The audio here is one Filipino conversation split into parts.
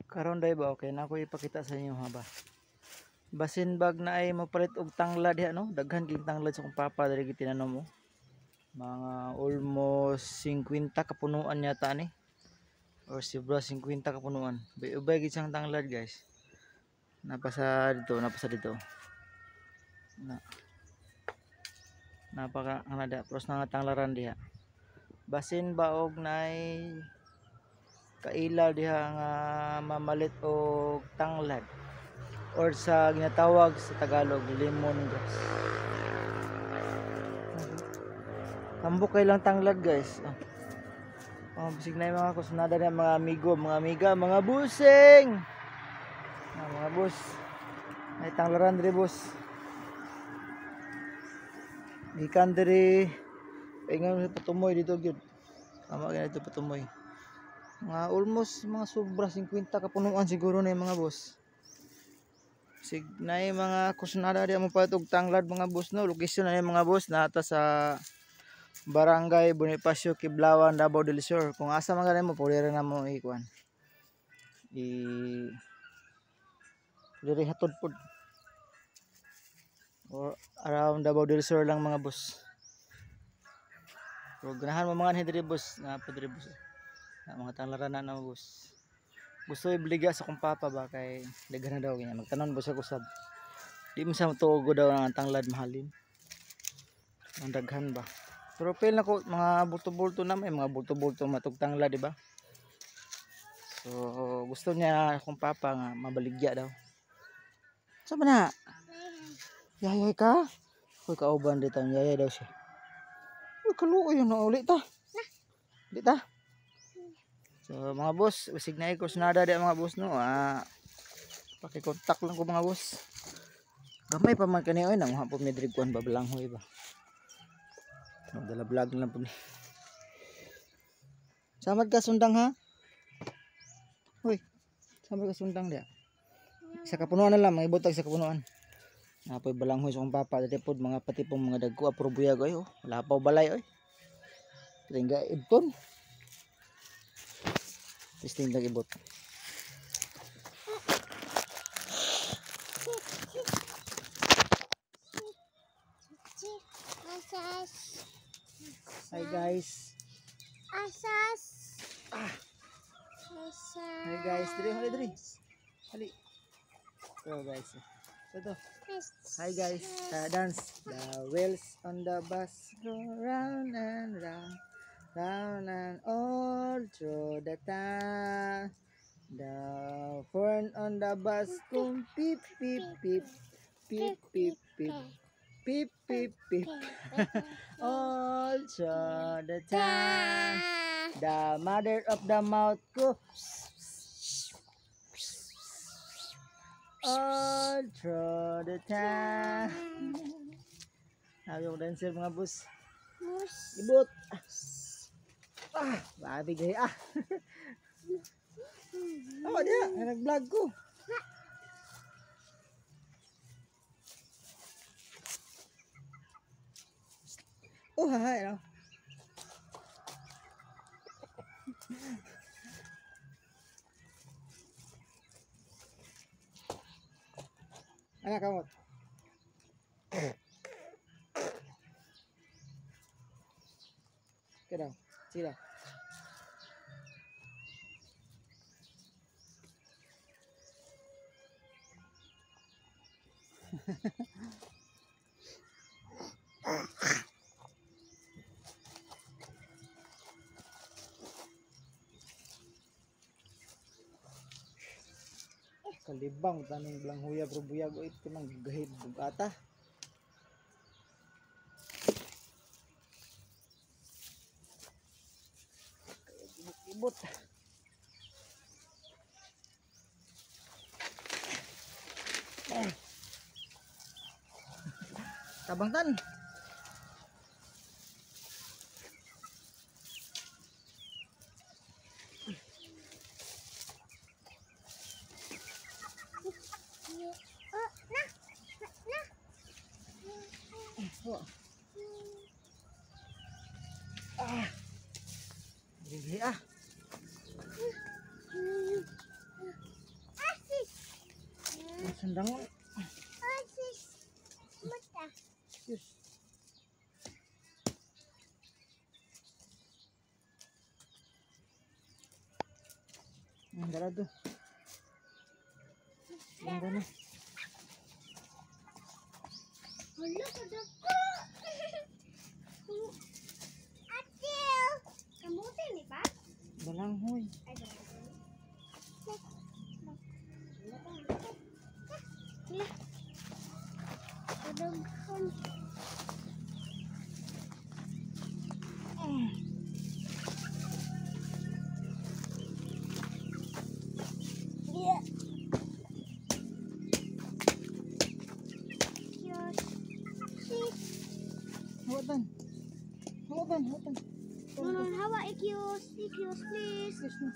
Karon day ba okay na ako ipakita sa inyo ha ba. Basin bag na ay mapalit og tanglad diha no. Daghan king tanglad sa kong papa diri gitinanom mo. Mga almost 50 kapunuan yata ni. Or sobra 50 kapunuan. Ubay gid siyang tanglad guys. Napasa dito. Napaka anada pros nga tanglaran diha. Basin ba og nay kaila diha nga mamalit og tanglad or sa ginatawag sa Tagalog lemongrass. Tambok kay lang tanglad guys. Bisig na yung mga kusunada na mga amigo, mga amiga, mga busing. Mga bus. Ay tanglaran diri bus. Gikan diri ingon sa patumoy dito gyud. Tama gyud dito patumoy. Mga almost mga sobra 50 kapunuan siguro na yung mga boss. Sig na yung mga kusunada diya mo patog tanglad mga boss no. Location na yung mga boss nata sa Barangay Bonifacio, Kiblawan, Davao del Sur. Kung asa man ganin mo pwede na mo ikuan. Diri hatod pod. Or around Davao del Sur lang mga boss. So ganahan mo mga diri boss na padiri boss. Mga tanglaran na boss. Gusto ibliga sa kong papa ba kay daghan na daw ganyan. Magtanon boss ako sab. Di mo sa tuogo daw ang tanglad mahalin. Ang daghan ba. Pero pil na ko mga bulto-bulto na may mga bulto-bulto matug tanglad di ba? So gusto niya kong papa nga mabaligya daw. Saan na? Yayay ka? Uy kauban dito yayay daw siya. Uy kaluoy yun na ulit ta. Di ta? So mga boss, usig na ikos nada di mga boss no. Pakikontak lang ko mga boss. Gamay pa man kani oy nang hapon mi diri kuan babalanghoy ba. Dala vlog lang po ni. Samad ka sundang ha? Uy, samad ka sundang dia. Sa kapunuan na lang, mga ibutag sa kapunuan. Napoy balanghoy sa kong papa dati pod mga patipong mga dagko aprobuyag oy. Wala pa balay oy. Tingga ibton. Testing lagi ibot. Hi guys. Asas. Hi guys, diri. Hali. So guys. Ito. Hi guys, dance. The wheels on the bus go round and round, round and all through the town. The horn on the bus go beep beep beep, beep beep beep, beep beep beep. All through the town. The mother of the mouth go all through the town. Ayaw dancer mga bus. Ibot. Babigay Oh, dia, nag-vlog ko. Oh, hay no. Anak kamu. Kedang, sila. Kalibang tanong bilang huyag rubuyag o ito nang gahid bugata. Ibot. Tabangtan. Gili Sandang. Asis. Mata. Yes. Ang darado. Ang gano'n. Hala, kadako. Atil. Kamuti ni ba? Balanghoy. Ay, kadaghan. Yeah. Hawatan. Hawatan, hawatan. Nunun hawa ikyus, please. Yes, no.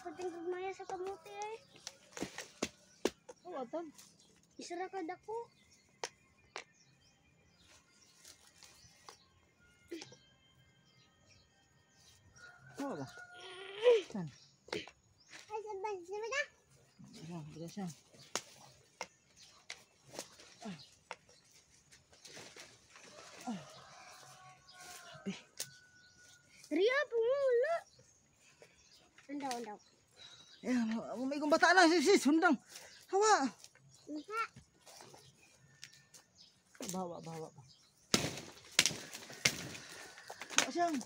Penting gumaya sa kamuti eh. Hawatan. Isara ka dako. Hawa ba? Saan? Ay, sabay na. Ayan, bilis yan. Sabi. Ria, pumula. Andaw. Ayan, may kong bata na. Sis, sundang. Hawa. Masa. Bawa. Hawa siyang.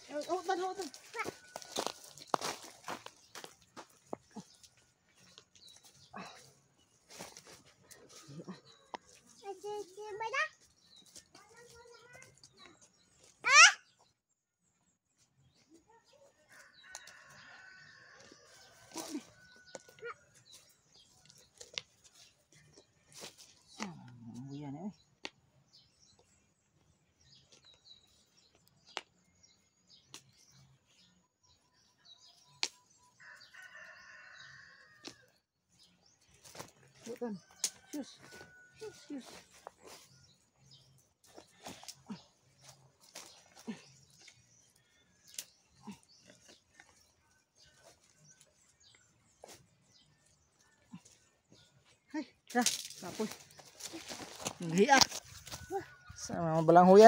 Hawatan. Sabay na. Ayan eh. Hawatan. Sus. Ay, tapos. Hiak. Sa mga balanghoy yan.